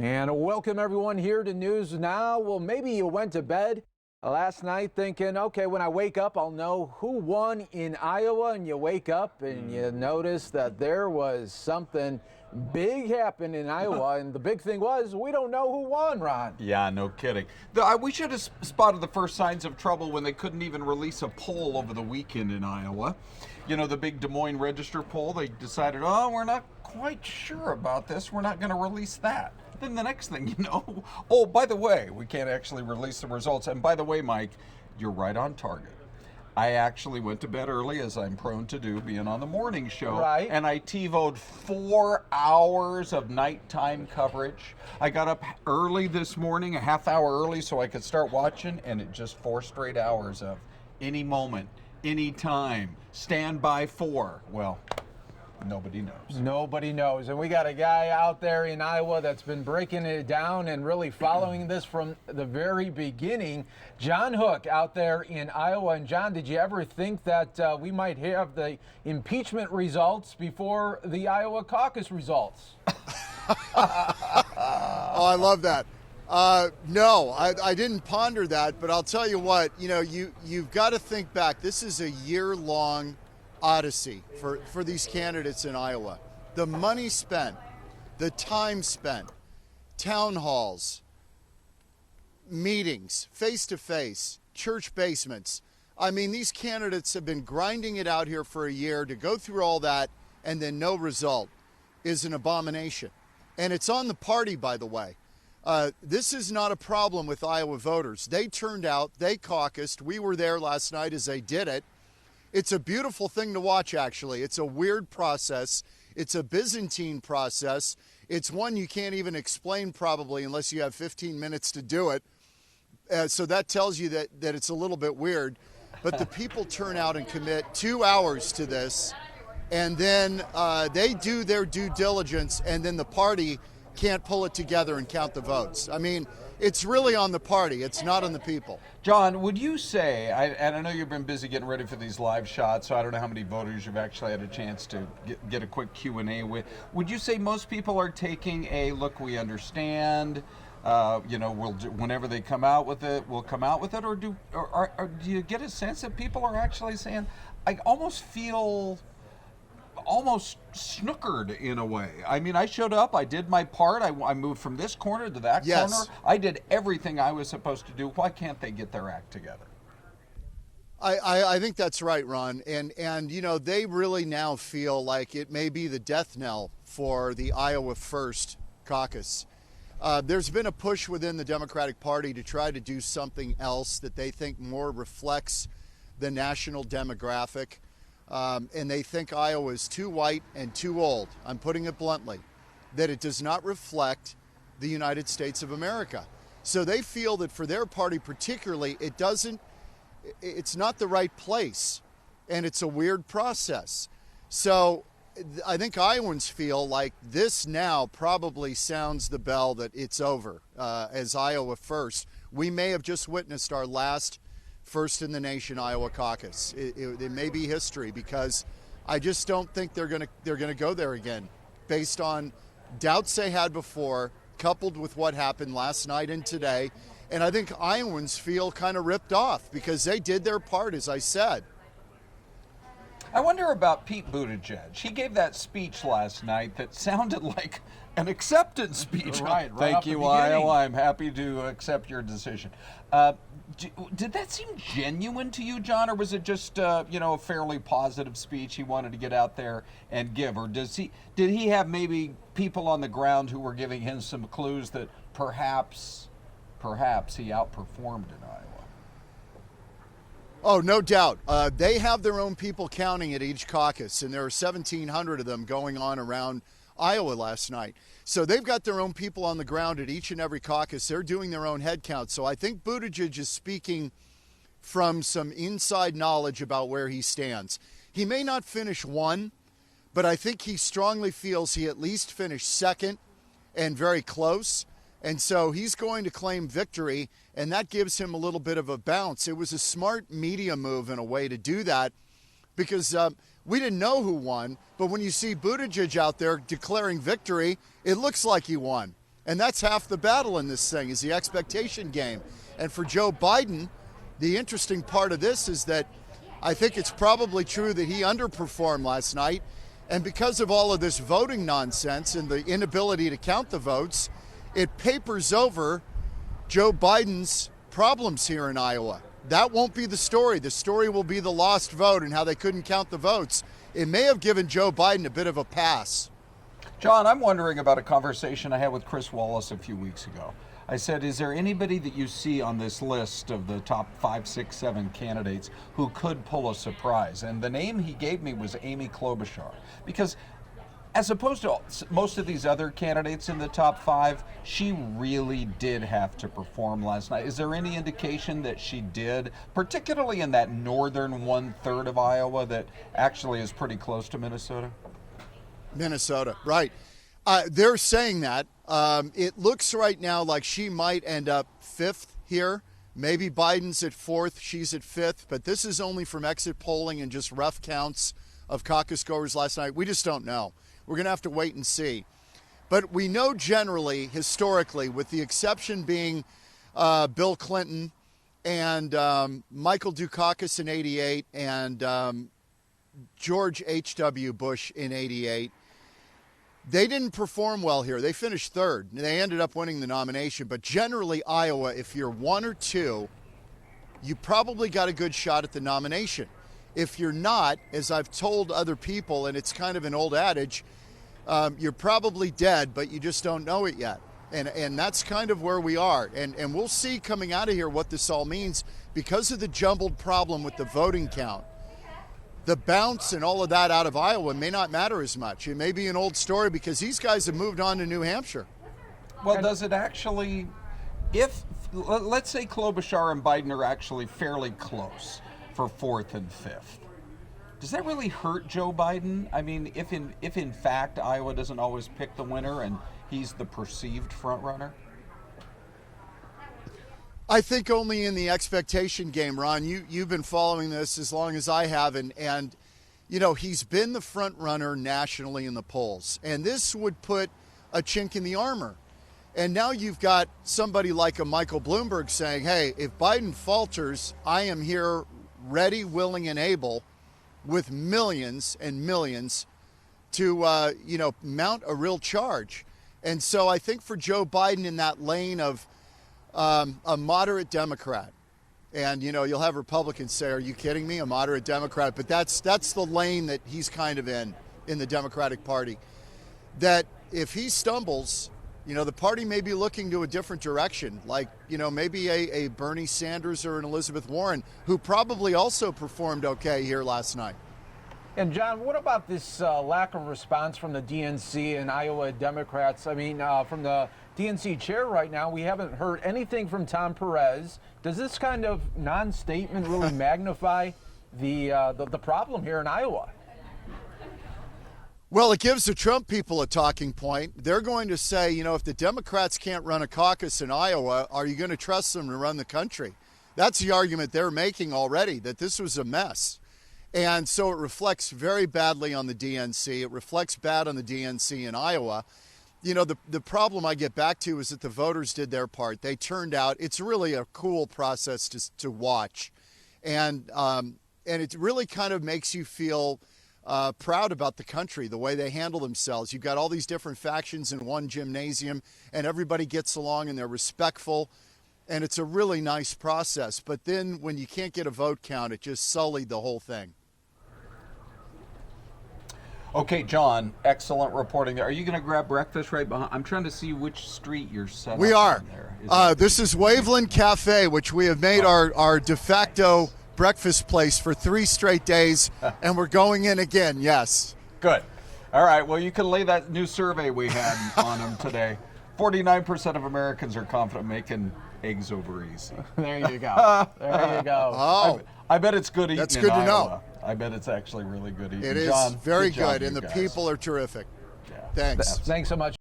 And welcome everyone here to News Now. Well, maybe you went to bed last night thinking, okay, when I wake up, I'll know who won in Iowa. And you wake up and you notice that there was something big happened in Iowa. And the big thing was, we don't know who won, Ron. Yeah, no kidding. We should have spotted the first signs of trouble when they couldn't even release a poll over the weekend in Iowa. You know, the big Des Moines Register poll, they decided, oh, we're not quite sure about this. We're not going to release that. Then the next thing you know, oh, by the way, we can't actually release the results. And by the way, Mike, you're right on target. I actually went to bed early, as I'm prone to do, being on the morning show. Right. And I TiVo'd 4 hours of nighttime coverage. I got up early this morning, a half hour early, so I could start watching, and it just 4 straight hours of any moment, any time, stand by for. Well, nobody knows. Nobody knows. And we got a guy out there in Iowa that's been breaking it down and really following this from the very beginning. John Hook out there in Iowa. And John, did you ever think that we might have the impeachment results before the Iowa caucus results? Oh, I love that. No, I didn't ponder that, but I'll tell you what, you've got to think back. This is a year-long odyssey for these candidates in Iowa. The money spent, the time spent, town halls, meetings, face-to-face, church basements. I mean, these candidates have been grinding it out here for a year. To go through all that and then no result is an abomination. And it's on the party, by the way. This is not a problem with Iowa voters. They turned out, they caucused. We were there last night as they did it. It's a beautiful thing to watch, actually. It's a weird process. It's a Byzantine process. It's one you can't even explain probably unless you have 15 minutes to do it. So that tells you that it's a little bit weird. But the people turn out and commit 2 hours to this, and then they do their due diligence, and then the party can't pull it together and count the votes. I mean, it's really on the party. It's not on the people. John, would you say, and I know you've been busy getting ready for these live shots, so I don't know how many voters you've actually had a chance to get a quick Q&A with. Would you say most people are taking a, look, we understand, whenever they come out with it, we'll come out with it, or do you get a sense that people are actually saying, I almost feel almost snookered in a way? I mean, I showed up, I did my part, I moved from this corner to that corner, I did everything I was supposed to do. Why can't they get their act together? I think that's right, Ron. And they really now feel like it may be the death knell for the Iowa First caucus. There's been a push within the Democratic Party to try to do something else that they think more reflects the national demographic. And they think Iowa is too white and too old, I'm putting it bluntly, that it does not reflect the United States of America. So they feel that for their party particularly, it's not the right place, and it's a weird process. So I think Iowans feel like this now probably sounds the bell that it's over as Iowa First. We may have just witnessed our last first in the nation Iowa caucus. It may be history, because I just don't think they're gonna go there again, based on doubts they had before, coupled with what happened last night and today. And I think Iowans feel kind of ripped off because they did their part, as I said. I wonder about Pete Buttigieg. He gave that speech last night that sounded like an acceptance speech. Right Thank you, Iowa. I'm happy to accept your decision. Did that seem genuine to you, John, or was it just a fairly positive speech he wanted to get out there and give? Or did he have maybe people on the ground who were giving him some clues that perhaps he outperformed in Iowa? Oh, no doubt. They have their own people counting at each caucus, and there are 1,700 of them going on around Iowa last night. So they've got their own people on the ground at each and every caucus. They're doing their own head count. So I think Buttigieg is speaking from some inside knowledge about where he stands. He may not finish one, but I think he strongly feels he at least finished second and very close. And so he's going to claim victory, and that gives him a little bit of a bounce. It was a smart media move in a way to do that, because we didn't know who won, but when you see Buttigieg out there declaring victory, it looks like he won. And that's half the battle in this thing, is the expectation game. And for Joe Biden, the interesting part of this is that I think it's probably true that he underperformed last night. And because of all of this voting nonsense and the inability to count the votes, it papers over Joe Biden's problems here in Iowa. That won't be the story. The story will be the lost vote and how they couldn't count the votes. It may have given Joe Biden a bit of a pass. John, I'm wondering about a conversation I had with Chris Wallace a few weeks ago. I said, is there anybody that you see on this list of the top 5, 6, 7 candidates who could pull a surprise? And the name he gave me was Amy Klobuchar. Because as opposed to most of these other candidates in the top 5, she really did have to perform last night. Is there any indication that she did, particularly in that northern 1/3 of Iowa that actually is pretty close to Minnesota? Minnesota, right. They're saying that. It looks right now like she might end up 5th here. Maybe Biden's at 4th, she's at 5th, but this is only from exit polling and just rough counts of caucus goers last night. We just don't know. We're going to have to wait and see. But we know generally, historically, with the exception being Bill Clinton and Michael Dukakis in 88 and George H.W. Bush in 88, they didn't perform well here. They finished 3rd. They ended up winning the nomination. But generally, Iowa, if you're 1 or 2, you probably got a good shot at the nomination. If you're not, as I've told other people, and it's kind of an old adage, you're probably dead, but you just don't know it yet. And that's kind of where we are. And we'll see coming out of here what this all means because of the jumbled problem with the voting count. The bounce and all of that out of Iowa may not matter as much. It may be an old story because these guys have moved on to New Hampshire. Well, does it actually, let's say Klobuchar and Biden are actually fairly close for 4th and 5th, does that really hurt Joe Biden? I mean, if in fact Iowa doesn't always pick the winner and he's the perceived front runner? I think only in the expectation game, Ron. You've been following this as long as I have, and you know, he's been the front runner nationally in the polls. And this would put a chink in the armor. And now you've got somebody like a Michael Bloomberg saying, hey, if Biden falters, I am here ready, willing, and able with millions and millions to, mount a real charge. And so I think for Joe Biden in that lane of a moderate Democrat, and, you'll have Republicans say, are you kidding me? A moderate Democrat. But that's the lane that he's kind of in the Democratic Party. That if he stumbles, the party may be looking to a different direction, like, maybe a Bernie Sanders or an Elizabeth Warren, who probably also performed okay here last night. And John, what about this lack of response from the DNC and Iowa Democrats? I mean, from the DNC chair right now, we haven't heard anything from Tom Perez. Does this kind of non-statement really magnify the problem here in Iowa? Well, it gives the Trump people a talking point. They're going to say, if the Democrats can't run a caucus in Iowa, are you going to trust them to run the country? That's the argument they're making already, that this was a mess. And so it reflects very badly on the DNC. It reflects bad on the DNC in Iowa. The problem I get back to is that the voters did their part. They turned out. It's really a cool process to watch. And it really kind of makes you feel proud about the country, the way they handle themselves. You've got all these different factions in one gymnasium, and everybody gets along, and they're respectful. And it's a really nice process. But then when you can't get a vote count, it just sullied the whole thing. Okay, John, excellent reporting there. Are you going to grab breakfast right behind? I'm trying to see which street you're set We up are. on there. This is Waveland Cafe, which we have made our de facto breakfast place for 3 straight days, and we're going in again, yes. Good. All right, well, you can lay that new survey we had on them today. 49% of Americans are confident making eggs over easy. There you go. There you go. Oh, I bet it's good eating That's in good to Iowa. know. I bet it's actually really good eating. it is John, very job, good, and you the guys. people are terrific. Yeah. Thanks. Thanks so much.